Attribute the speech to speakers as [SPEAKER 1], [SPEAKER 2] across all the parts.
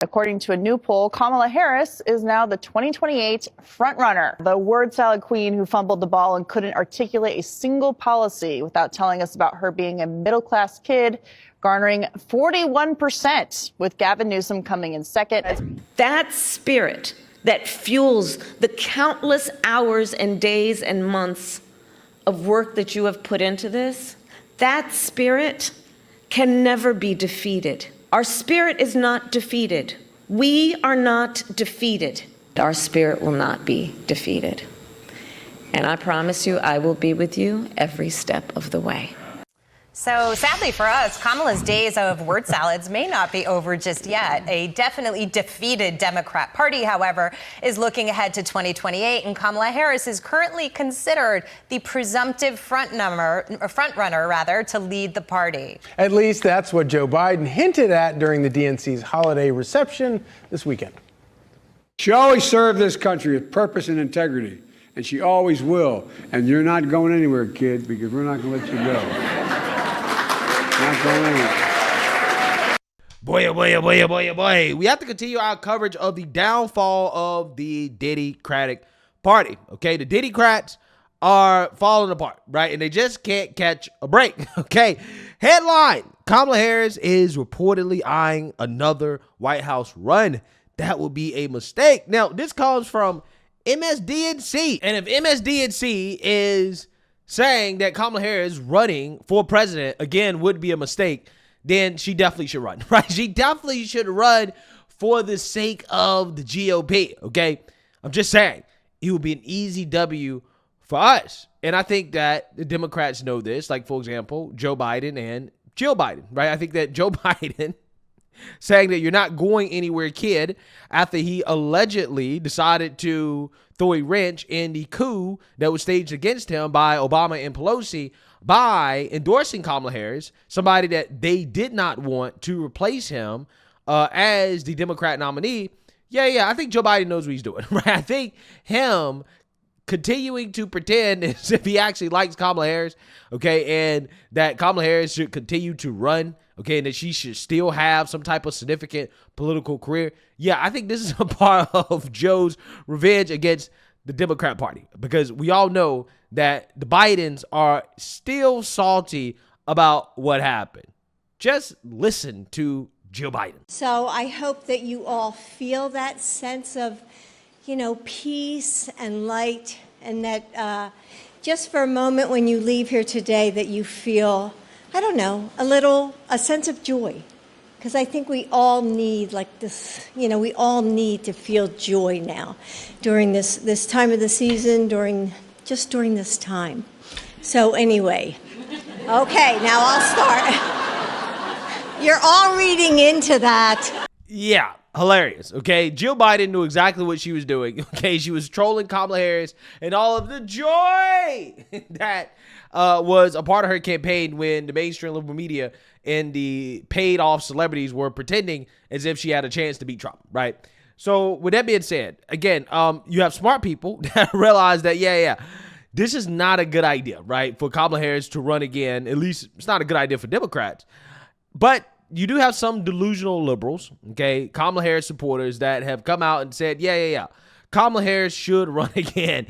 [SPEAKER 1] According to a new poll, Kamala Harris is now the 2028 frontrunner. The word salad queen who fumbled the ball and couldn't articulate a single policy without telling us about her being a middle-class kid, garnering 41%, with Gavin Newsom coming in second.
[SPEAKER 2] That spirit that fuels the countless hours and days and months of work that you have put into this, that spirit can never be defeated. Our spirit is not defeated. We are not defeated. Our spirit will not be defeated. And I promise you, I will be with you every step of the way.
[SPEAKER 3] So sadly for us, Kamala's days of word salads may not be over just yet. A definitely defeated Democrat Party, however, is looking ahead to 2028, and Kamala Harris is currently considered the presumptive frontrunner to lead the party.
[SPEAKER 4] At least that's what Joe Biden hinted at during the DNC's holiday reception this weekend.
[SPEAKER 5] She always served this country with purpose and integrity, and she always will. And you're not going anywhere, kid, because we're not going to let you go.
[SPEAKER 6] Boy, oh boy, oh boy, oh boy, oh boy. We have to continue our coverage of the downfall of the Diddy-cratic party. Okay, the Diddy-crats are falling apart, right? And they just can't catch a break. Okay, headline: Kamala Harris is reportedly eyeing another White House run. That would be a mistake. Now, this comes from MSDNC. And if MSDNC is saying that Kamala Harris running for president, again, would be a mistake, then she definitely should run, right? She definitely should run for the sake of the GOP, okay? I'm just saying, it would be an easy W for us. And I think that the Democrats know this, like, for example, Joe Biden and Jill Biden, right? I think that Joe Biden saying that you're not going anywhere, kid, after he allegedly decided to throw a wrench in the coup that was staged against him by Obama and Pelosi by endorsing Kamala Harris, somebody that they did not want to replace him as the Democrat nominee. Yeah, I think Joe Biden knows what he's doing, right? I think him continuing to pretend as if he actually likes Kamala Harris, okay, and that Kamala Harris should continue to run, okay, and that she should still have some type of significant political career. Yeah, I think this is a part of Joe's revenge against the Democrat Party, because we all know that the Bidens are still salty about what happened. Just listen to Joe Biden.
[SPEAKER 7] So I hope that you all feel that sense of, peace and light, and that just for a moment when you leave here today that you feel, a sense of joy. Because I think we all need we all need to feel joy now during this time of the season, during this time. So anyway, okay, now I'll start. You're all reading into that.
[SPEAKER 6] Yeah. Hilarious, okay? Jill Biden knew exactly what she was doing, okay? She was trolling Kamala Harris and all of the joy that was a part of her campaign when the mainstream liberal media and the paid-off celebrities were pretending as if she had a chance to beat Trump, right? So with that being said, again, you have smart people that realize that, this is not a good idea, right, for Kamala Harris to run again. At least it's not a good idea for Democrats. But you do have some delusional liberals, okay, Kamala Harris supporters that have come out and said, Kamala Harris should run again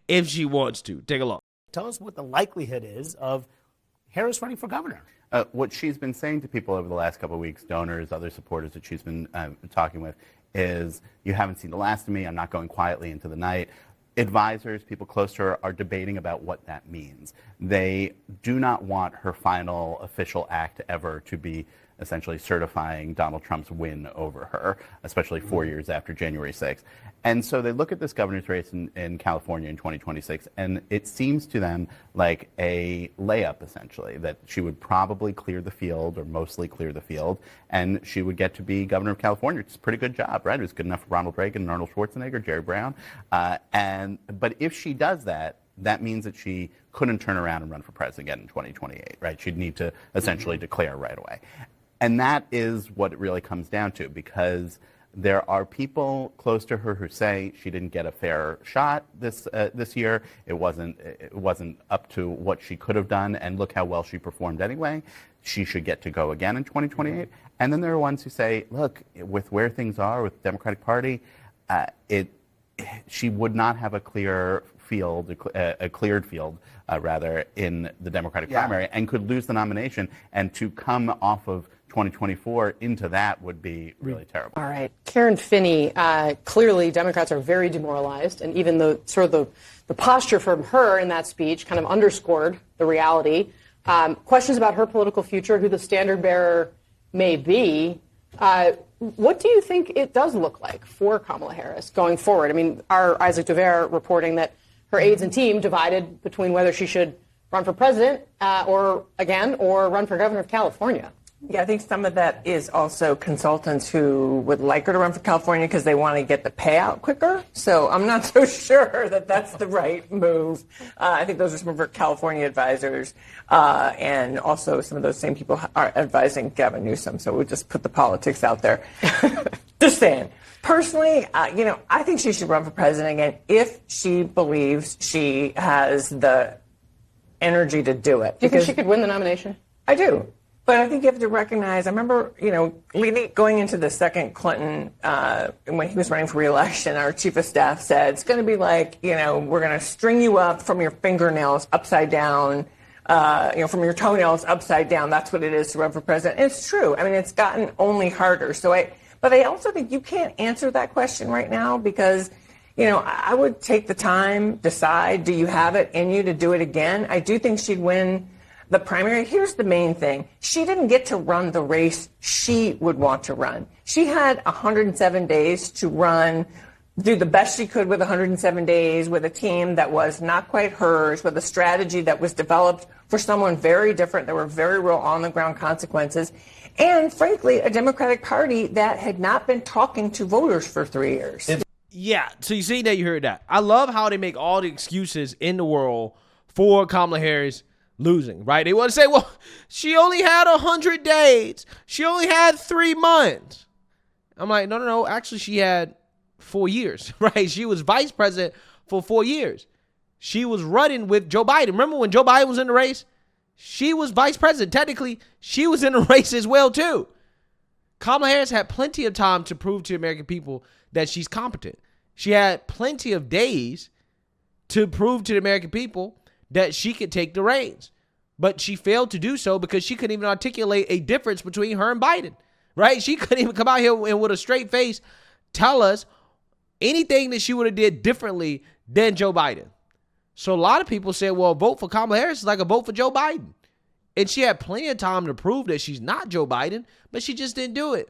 [SPEAKER 6] if she wants to. Take a look.
[SPEAKER 8] Tell us what the likelihood is of Harris running for governor.
[SPEAKER 9] What she's been saying to people over the last couple of weeks, donors, other supporters that she's been talking with, is you haven't seen the last of me. I'm not going quietly into the night. Advisors, people close to her, are debating about what that means. They do not want her final official act ever to be essentially certifying Donald Trump's win over her, especially 4 years after January 6th. And so they look at this governor's race in California in 2026, and it seems to them like a layup, essentially, that she would probably clear the field, or mostly clear the field, and she would get to be governor of California. It's a pretty good job, right? It was good enough for Ronald Reagan and Arnold Schwarzenegger, Jerry Brown. But if she does that, that means that she couldn't turn around and run for president again in 2028, right? She'd need to essentially declare right away. And that is what it really comes down to, because There are people close to her who say she didn't get a fair shot this year. It wasn't up to what she could have done, and look how well she performed anyway. She should get to go again in 2028. And then there are ones who say, look, with where things are with the Democratic Party, she would not have a clear field, a cleared field, rather, in the Democratic primary, and could lose the nomination. And to come off of 2024 into that would be really terrible.
[SPEAKER 10] All right. Karen Finney, clearly Democrats are very demoralized, and even the posture from her in that speech kind of underscored the reality. Questions about her political future, who the standard bearer may be. What do you think it does look like for Kamala Harris going forward? I mean, our Isaac Dever reporting that her aides and team divided between whether she should run for president or run for governor of California.
[SPEAKER 11] Yeah, I think some of that is also consultants who would like her to run for California because they want to get the payout quicker. So I'm not so sure that that's the right move. I think those are some of her California advisors. And also some of those same people are advising Gavin Newsom. So we'll just put the politics out there. Just saying. Personally, I think she should run for president again if she believes she has the energy to do it.
[SPEAKER 10] Do you think she could win the nomination?
[SPEAKER 11] I do. But I think you have to recognize, I remember, going into the second Clinton, when he was running for re-election, our chief of staff said, it's going to be like, we're going to string you up from your fingernails upside down, from your toenails upside down. That's what it is to run for president. And it's true. I mean, it's gotten only harder. But I also think you can't answer that question right now because, I would take the time, decide, do you have it in you to do it again? I do think she'd win the primary. Here's the main thing. She didn't get to run the race she would want to run. She had 107 days to do the best she could with 107 days with a team that was not quite hers, with a strategy that was developed for someone very different. There were very real on-the-ground consequences. And frankly, a Democratic Party that had not been talking to voters for 3 years.
[SPEAKER 6] Yeah, so you see that, you heard that. I love how they make all the excuses in the world for Kamala Harris losing, right? They want to say, well, she only had 100 days. She only had 3 months. I'm like, no. Actually, she had 4 years, right? She was vice president for 4 years. She was running with Joe Biden. Remember when Joe Biden was in the race? She was vice president. Technically, she was in the race as well, too. Kamala Harris had plenty of time to prove to the American people that she's competent. She had plenty of days to prove to the American people that she could take the reins. But she failed to do so because she couldn't even articulate a difference between her and Biden, right? She couldn't even come out here and with a straight face tell us anything that she would have did differently than Joe Biden. So a lot of people say, well, a vote for Kamala Harris is like a vote for Joe Biden. And she had plenty of time to prove that she's not Joe Biden, but she just didn't do it.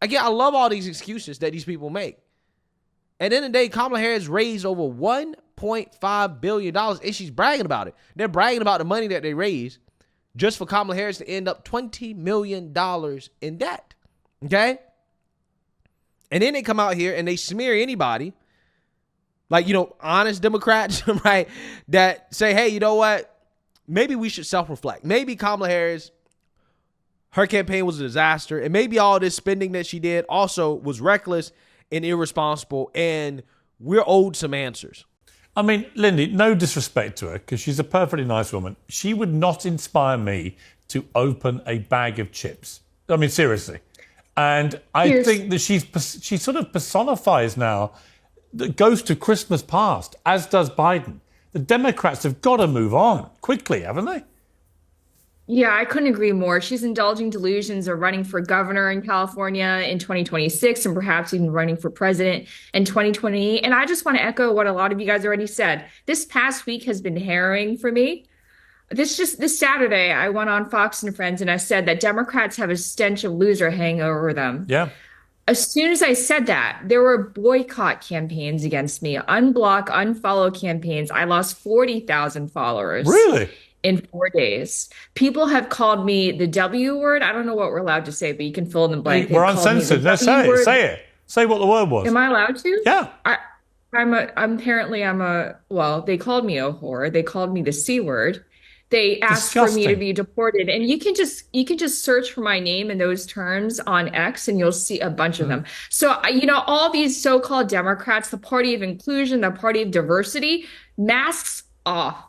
[SPEAKER 6] Again, I love all these excuses that these people make. At the end of the day, Kamala Harris raised over $1.5 billion, and she's bragging about it. They're bragging about the money that they raised just for Kamala Harris to end up $20 million in debt, okay? And then they come out here and they smear anybody, like, honest Democrats, right, that say, hey, you know what? Maybe we should self-reflect. Maybe Kamala Harris, her campaign was a disaster, and maybe all this spending that she did also was reckless and irresponsible, and we're owed some answers.
[SPEAKER 12] I mean, Lindy, no disrespect to her, because she's a perfectly nice woman. She would not inspire me to open a bag of chips. I mean, seriously. And I think that she sort of personifies now the ghost of Christmas past, as does Biden. The Democrats have got to move on quickly, haven't they?
[SPEAKER 13] Yeah, I couldn't agree more. She's indulging delusions of running for governor in California in 2026 and perhaps even running for president in 2028. And I just want to echo what a lot of you guys already said. This past week has been harrowing for me. This Saturday, I went on Fox and Friends and I said that Democrats have a stench of loser hanging over them.
[SPEAKER 12] Yeah.
[SPEAKER 13] As soon as I said that, there were boycott campaigns against me, unblock, unfollow campaigns. I lost 40,000 followers.
[SPEAKER 12] Really?
[SPEAKER 13] In 4 days. People have called me the W word. I don't know what we're allowed to say, but you can fill in the blank.
[SPEAKER 12] We're uncensored. Let's say it. Say it. Say what the word was.
[SPEAKER 13] Am I allowed to?
[SPEAKER 12] Yeah.
[SPEAKER 13] Well, they called me a whore. They called me the C word. they asked for me to
[SPEAKER 12] Disgusting.
[SPEAKER 13] be deported. And you can just search for my name in those terms on X and you'll see a bunch of them. So, all these so-called Democrats, the party of inclusion, the party of diversity, masks off.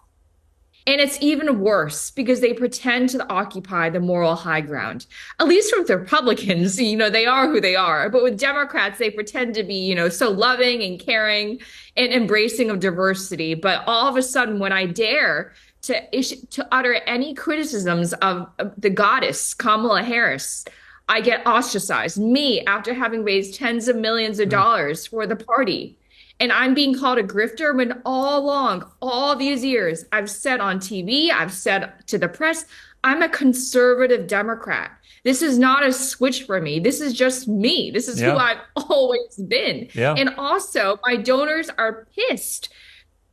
[SPEAKER 13] And it's even worse because they pretend to occupy the moral high ground. At least with Republicans, they are who they are. But with Democrats, they pretend to be, so loving and caring and embracing of diversity. But all of a sudden, when I dare to utter any criticisms of the goddess, Kamala Harris, I get ostracized. Me, after having raised tens of millions of dollars for the party. And I'm being called a grifter when all along, all these years, I've said on TV, I've said to the press, I'm a conservative Democrat. This is not a switch for me. This is just me. This is who I've always been.
[SPEAKER 12] Yeah.
[SPEAKER 13] And also, my donors are pissed.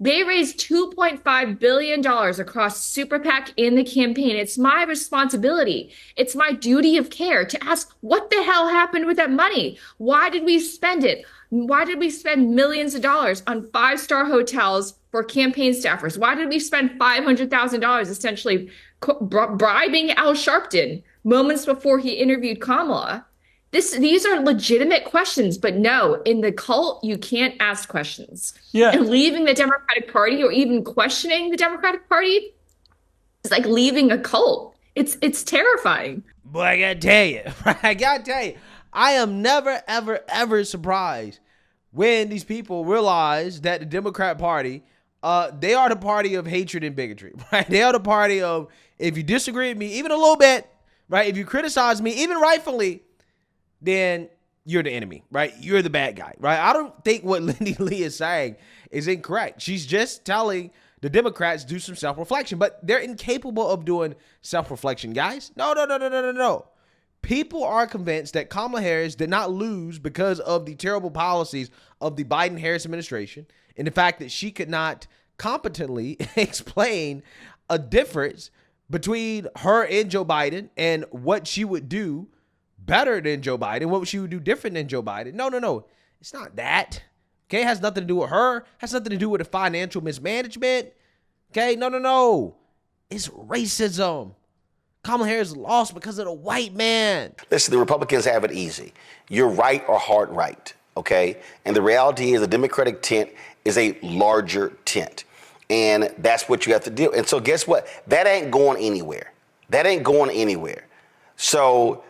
[SPEAKER 13] They raised $2.5 billion across Super PAC in the campaign. It's my responsibility. It's my duty of care to ask what the hell happened with that money? Why did we spend it? Why did we spend millions of dollars on 5-star hotels for campaign staffers? Why did we spend $500,000 essentially bribing Al Sharpton moments before he interviewed Kamala? These are legitimate questions, but no, in the cult, you can't ask questions.
[SPEAKER 12] Yeah.
[SPEAKER 13] And leaving the Democratic Party or even questioning the Democratic Party is like leaving a cult. It's terrifying.
[SPEAKER 6] Boy, I gotta tell you, I am never, ever, ever surprised when these people realize that the Democrat Party, they are the party of hatred and bigotry, right? They are the party of, if you disagree with me even a little bit, right? If you criticize me, even rightfully, then you're the enemy, right? You're the bad guy, right? I don't think what Lindy Lee is saying is incorrect. She's just telling the Democrats do some self-reflection, but they're incapable of doing self-reflection, guys. No. People are convinced that Kamala Harris did not lose because of the terrible policies of the Biden-Harris administration and the fact that she could not competently explain a difference between her and Joe Biden and what she would do better than Joe Biden, what she would do different than Joe Biden. No. It's not that. Okay, it has nothing to do with her. It has nothing to do with the financial mismanagement. Okay, no. It's racism. Kamala Harris lost because of the white man.
[SPEAKER 14] Listen, the Republicans have it easy. You're right or hard right, okay? And the reality is the Democratic tent is a larger tent. And that's what you have to deal. And so guess what? That ain't going anywhere. So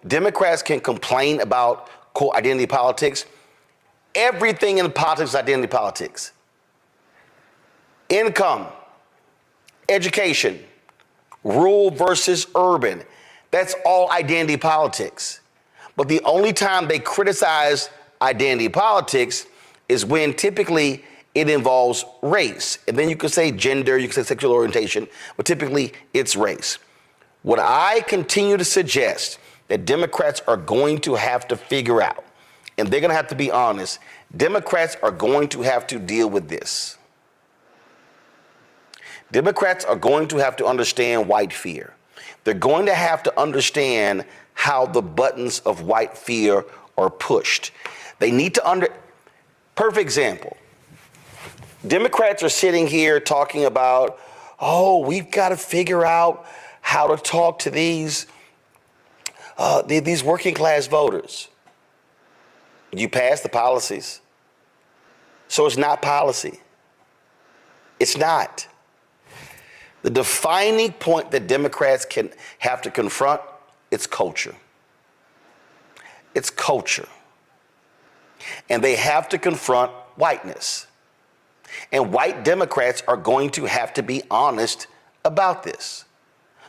[SPEAKER 14] Democrats can complain about, quote, identity politics. Everything in politics is identity politics. Income, education, rural versus urban. That's all identity politics. But the only time they criticize identity politics is when typically it involves race. And then you could say gender, you could say sexual orientation, but typically it's race. What I continue to suggest that Democrats are going to have to figure out, and they're going to have to be honest, Democrats are going to have to deal with this. Democrats are going to have to understand white fear. They're going to have to understand how the buttons of white fear are pushed. They need to perfect example. Democrats are sitting here talking about, we've got to figure out how to talk to these working class voters. You pass the policies. So it's not policy. It's not. The defining point that Democrats can have to confront, it's culture. It's culture. And they have to confront whiteness. And white Democrats are going to have to be honest about this.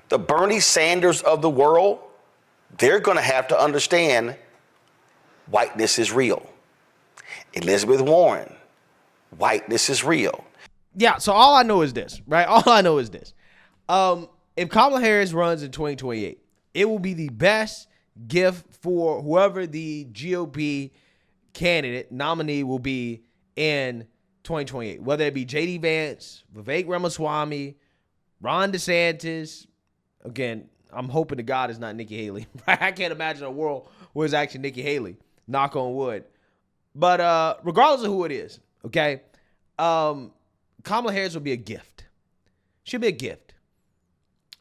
[SPEAKER 14] The Bernie Sanders of the world, they're going to have to understand whiteness is real. Elizabeth Warren, whiteness is real.
[SPEAKER 6] Yeah, so all I know is this, right? All I know is this. If Kamala Harris runs in 2028, it will be the best gift for whoever the GOP candidate nominee will be in 2028, whether it be J.D. Vance, Vivek Ramaswamy, Ron DeSantis. Again, I'm hoping to God it's not Nikki Haley. I can't imagine a world where it's actually Nikki Haley. Knock on wood. But regardless of who it is, okay, Kamala Harris will be a gift. She'll be a gift.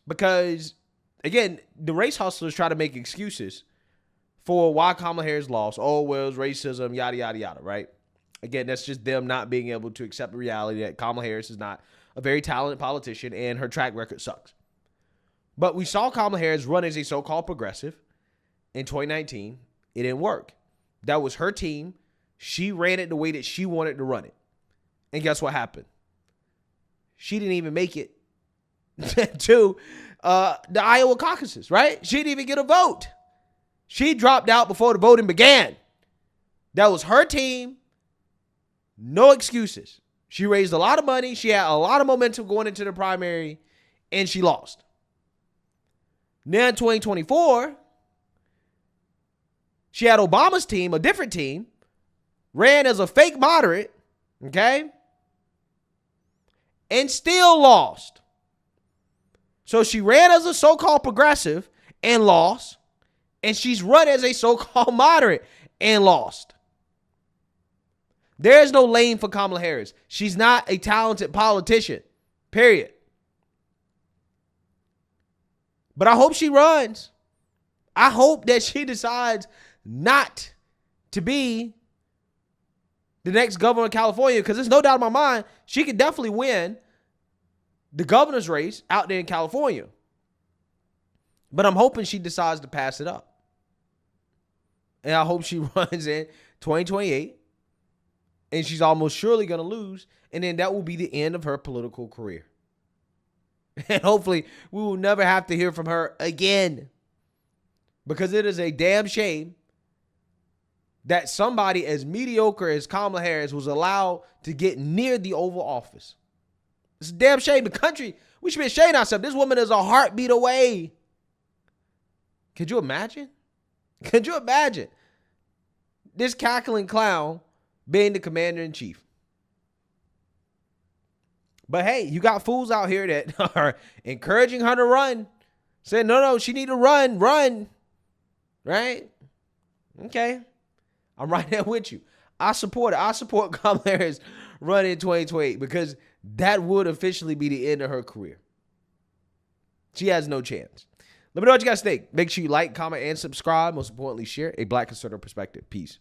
[SPEAKER 6] Because, again, the race hustlers try to make excuses for why Kamala Harris lost. Oh, well, it's racism, yada, yada, yada, right? Again, that's just them not being able to accept the reality that Kamala Harris is not a very talented politician and her track record sucks. But we saw Kamala Harris run as a so-called progressive in 2019. It didn't work. That was her team. She ran it the way that she wanted to run it. And guess what happened? She didn't even make it to the Iowa caucuses, right? She didn't even get a vote. She dropped out before the voting began. That was her team. No excuses. She raised a lot of money. She had a lot of momentum going into the primary, and she lost. Now in 2024, she had Obama's team, a different team, ran as a fake moderate, okay, and still lost. So she ran as a so-called progressive and lost, and she's run as a so-called moderate and lost. There is no lane for Kamala Harris. She's not a talented politician, period. But I hope she runs. I hope that she decides not to be the next governor of California, because there's no doubt in my mind she could definitely win the governor's race out there in California. But I'm hoping she decides to pass it up. And I hope she runs in 2028. And she's almost surely going to lose. And then that will be the end of her political career. And hopefully we will never have to hear from her again. Because it is a damn shame that somebody as mediocre as Kamala Harris was allowed to get near the Oval Office. It's a damn shame. The country, we should be ashamed of ourselves. This woman is a heartbeat away. Could you imagine? Could you imagine this cackling clown being the commander-in-chief? But hey, you got fools out here that are encouraging her to run. Saying, no, she need to run. Right? Okay. I'm right there with you. I support it. I support Kamala Harris running in 2028 because that would officially be the end of her career. She has no chance. Let me know what you guys think. Make sure you like, comment, and subscribe. Most importantly, share a Black conservative perspective. Peace.